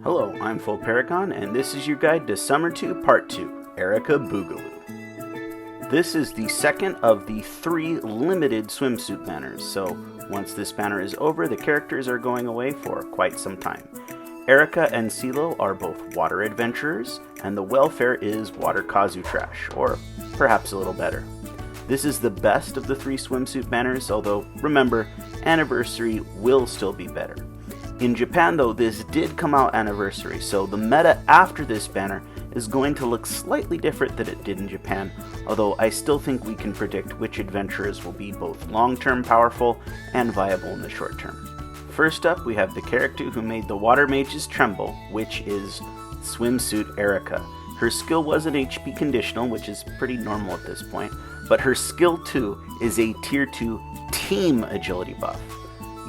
Hello, I'm Full Paragon, and this is your guide to Summer 2 Part 2, Erika Boogaloo. This is the second of the 3 limited swimsuit banners, so once this banner is over, the characters are going away for quite some time. Erika and CeeLo are both water adventurers, and the welfare is water Kazu trash, or perhaps a little better. This is the best of the 3 swimsuit banners, although remember, Anniversary will still be better. In Japan though, this did come out Anniversary, so the meta after this banner is going to look slightly different than it did in Japan, although I still think we can predict which adventurers will be both long-term powerful and viable in the short term. First up, we have the character who made the water mages tremble, which is Swimsuit Erika. Her skill was an HP conditional, which is pretty normal at this point, but her skill 2 is a tier 2 team agility buff.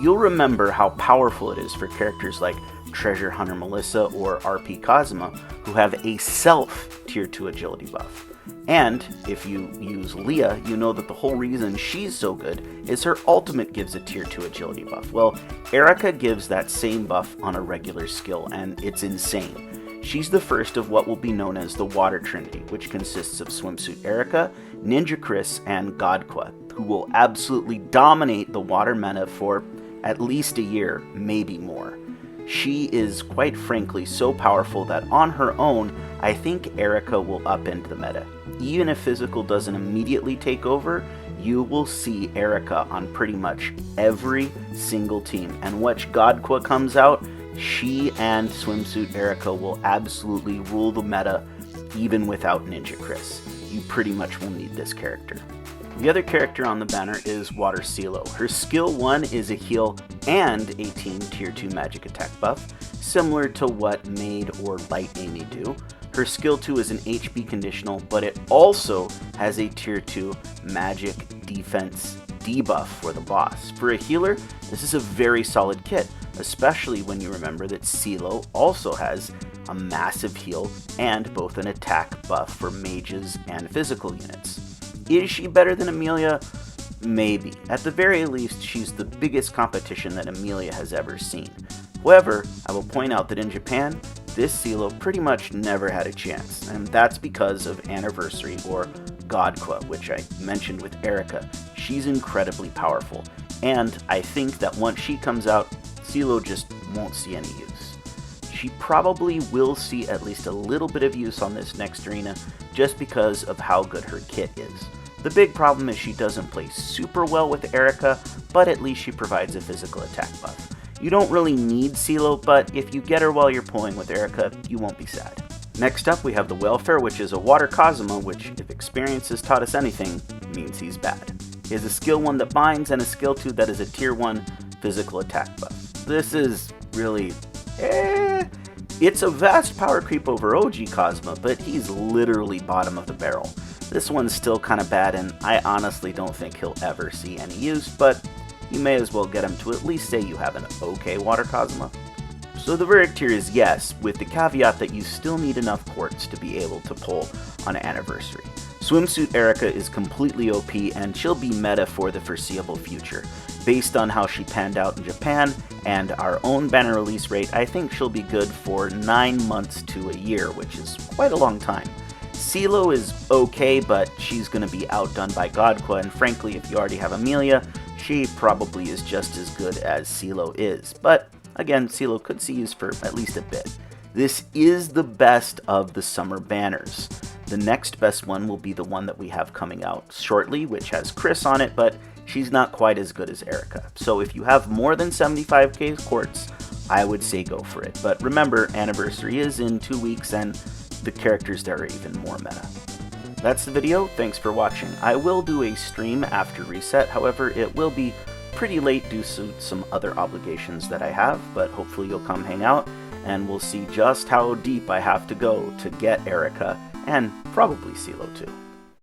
You'll remember how powerful it is for characters like Treasure Hunter Melissa or RP Kazuma, who have a self tier 2 agility buff. And if you use Leah, you know that the whole reason she's so good is her ultimate gives a tier 2 agility buff. Well, Erika gives that same buff on a regular skill, and it's insane. She's the first of what will be known as the Water Trinity, which consists of Swimsuit Erika, Ninja Chris, and Godqua, who will absolutely dominate the water meta for at least a year, maybe more. She is quite frankly so powerful that on her own, I think Erika will upend the meta. Even if physical doesn't immediately take over, you will see Erika on pretty much every single team. And once Godqua comes out, she and Swimsuit Erika will absolutely rule the meta even without Ninja Chris. You pretty much will need this character. The other character on the banner is Water CeeLo. Her skill 1 is a heal and a team tier 2 magic attack buff, similar to what Maid or Light Amy do. Her skill 2 is an HP conditional, but it also has a tier 2 magic defense debuff for the boss. For a healer, this is a very solid kit, especially when you remember that CeeLo also has a massive heal and both an attack buff for mages and physical units. Is she better than Amelia? Maybe. At the very least, she's the biggest competition that Amelia has ever seen. However, I will point out that in Japan, this CeeLo pretty much never had a chance, and that's because of Anniversary or Godqua, which I mentioned with Erika. She's incredibly powerful, and I think that once she comes out, CeeLo just won't see any use. She probably will see at least a little bit of use on this next arena just because of how good her kit is. The big problem is she doesn't play super well with Erika, but at least she provides a physical attack buff. You don't really need CeeLo, but if you get her while you're pulling with Erika, you won't be sad. Next up, we have the Welfare, which is a Water Kazuma, which, if experience has taught us anything, means he's bad. He has a skill 1 that binds and a skill 2 that is a tier 1 physical attack buff. This is really it's a vast power creep over OG Kazuma, but he's literally bottom of the barrel. This one's still kind of bad, and I honestly don't think he'll ever see any use, but you may as well get him to at least say you have an okay Water Kazuma. So the verdict here is yes, with the caveat that you still need enough quartz to be able to pull on Anniversary. Swimsuit Erika is completely OP, and she'll be meta for the foreseeable future. Based on how she panned out in Japan and our own banner release rate, I think she'll be good for 9 months to a year, which is quite a long time. CeeLo is okay, but she's going to be outdone by Godqua, and frankly, if you already have Amelia, she probably is just as good as CeeLo is. But again, CeeLo could see use for at least a bit. This is the best of the summer banners. The next best one will be the one that we have coming out shortly, which has Chris on it, but she's not quite as good as Erika. So if you have more than 75k quartz, I would say go for it. But remember, Anniversary is in 2 weeks, and the characters there are even more meta. That's the video. Thanks for watching. I will do a stream after reset, however, it will be pretty late due to some other obligations that I have, but hopefully you'll come hang out, and we'll see just how deep I have to go to get Erika, and probably CeeLo too.